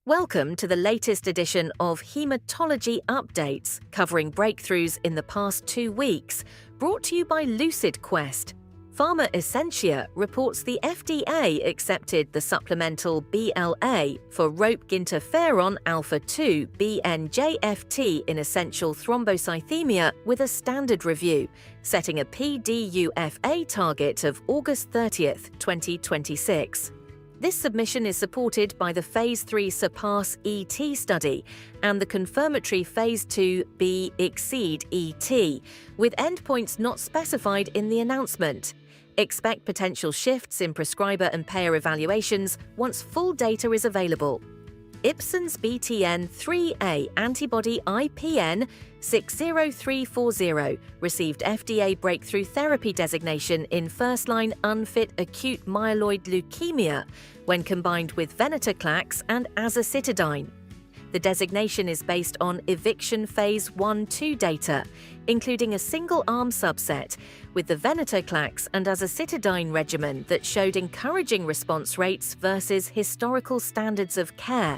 Welcome to the latest edition of Hematology Updates, covering breakthroughs in the past 2 weeks, brought to you by Lucid Quest. Pharma Essentia reports the FDA accepted the supplemental BLA for ropeginterferon alpha-2 BNJFT in essential thrombocythemia with a standard review, setting a PDUFA target of August 30, 2026. This submission is supported by the Phase 3 SURPASS-ET study and the confirmatory Phase 2b EXCEED-ET, with endpoints not specified in the announcement. Expect potential shifts in prescriber and payer evaluations once full data is available. Ipsen's BTN-3A antibody IPN 60340 received FDA Breakthrough Therapy designation in first-line unfit acute myeloid leukemia when combined with venetoclax and azacitidine. The designation is based on eviction phase 1-2 data, including a single-arm subset with the venetoclax and azacitidine regimen that showed encouraging response rates versus historical standards of care.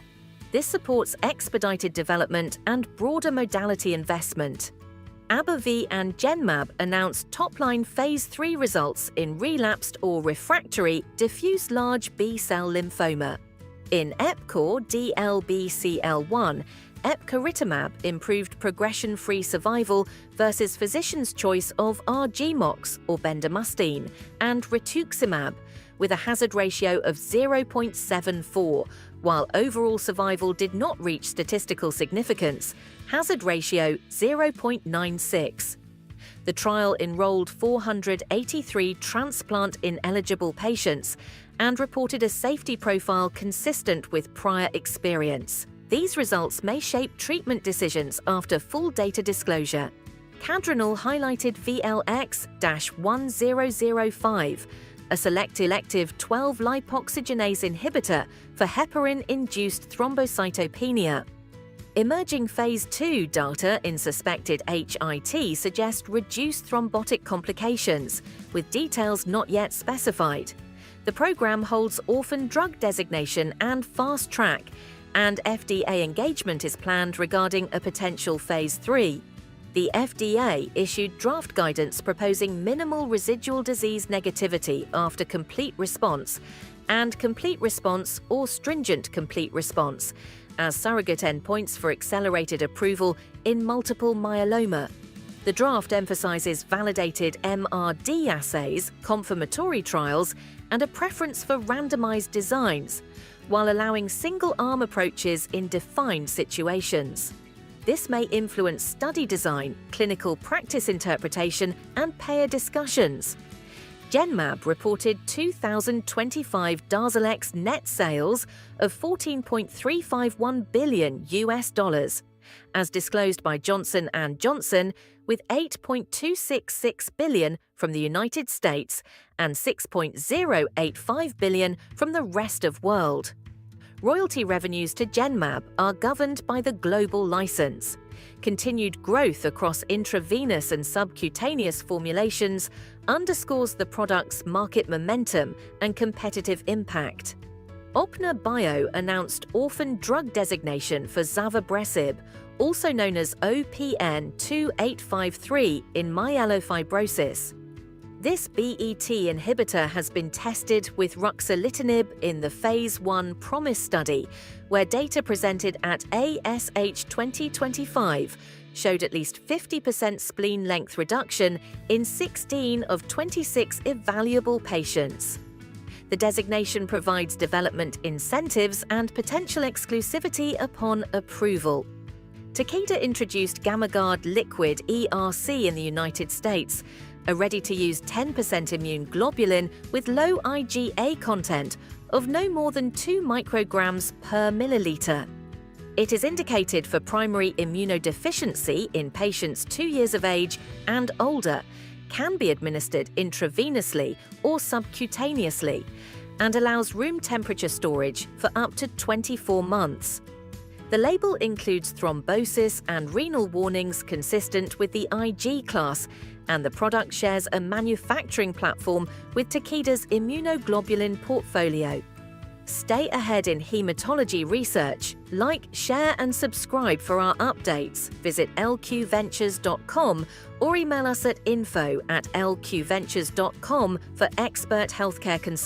This supports expedited development and broader modality investment. AbbVie and Genmab announced top-line Phase 3 results in relapsed or refractory diffuse large B-cell lymphoma. In Epcor DLBCL1, Epcoritamab improved progression-free survival versus physician's choice of R-GemOx or bendamustine and rituximab, with a hazard ratio of 0.74, while overall survival did not reach statistical significance, hazard ratio 0.96. The trial enrolled 483 transplant-ineligible patients and reported a safety profile consistent with prior experience. These results may shape treatment decisions after full data disclosure. Cadrenal highlighted VLX-1005, a selective 12-lipoxygenase inhibitor for heparin-induced thrombocytopenia. Emerging Phase 2 data in suspected HIT suggest reduced thrombotic complications, with details not yet specified. The program holds orphan drug designation and fast track, and FDA engagement is planned regarding a potential Phase 3. The FDA issued draft guidance proposing minimal residual disease negativity after complete response and complete response or stringent complete response as surrogate endpoints for accelerated approval in multiple myeloma. The draft emphasizes validated MRD assays, confirmatory trials, and a preference for randomized designs, while allowing single-arm approaches in defined situations. This may influence study design, clinical practice interpretation, and payer discussions. Genmab reported 2025 DARZALEX net sales of $14.351 billion, as disclosed by Johnson & Johnson, with $8.266 billion from the United States and $6.085 billion from the rest of world. Royalty revenues to Genmab are governed by the global license. Continued growth across intravenous and subcutaneous formulations underscores the product's market momentum and competitive impact. Opna Bio announced orphan drug designation for Zavabresib, also known as OPN-2853 in myelofibrosis. This BET inhibitor has been tested with ruxolitinib in the Phase 1 PROMISE study, where data presented at ASH 2025 showed at least 50% spleen length reduction in 16 of 26 evaluable patients. The designation provides development incentives and potential exclusivity upon approval. Takeda introduced GammaGuard Liquid ERC in the United States, a ready-to-use 10% immune globulin with low IgA content of no more than 2 micrograms per milliliter. It is indicated for primary immunodeficiency in patients 2 years of age and older, can be administered intravenously or subcutaneously, and allows room temperature storage for up to 24 months. The label includes thrombosis and renal warnings consistent with the IG class, and the product shares a manufacturing platform with Takeda's immunoglobulin portfolio. Stay ahead in hematology research. Like, share and subscribe for our updates. Visit lqventures.com or email us at info@lqventures.com for expert healthcare consultants.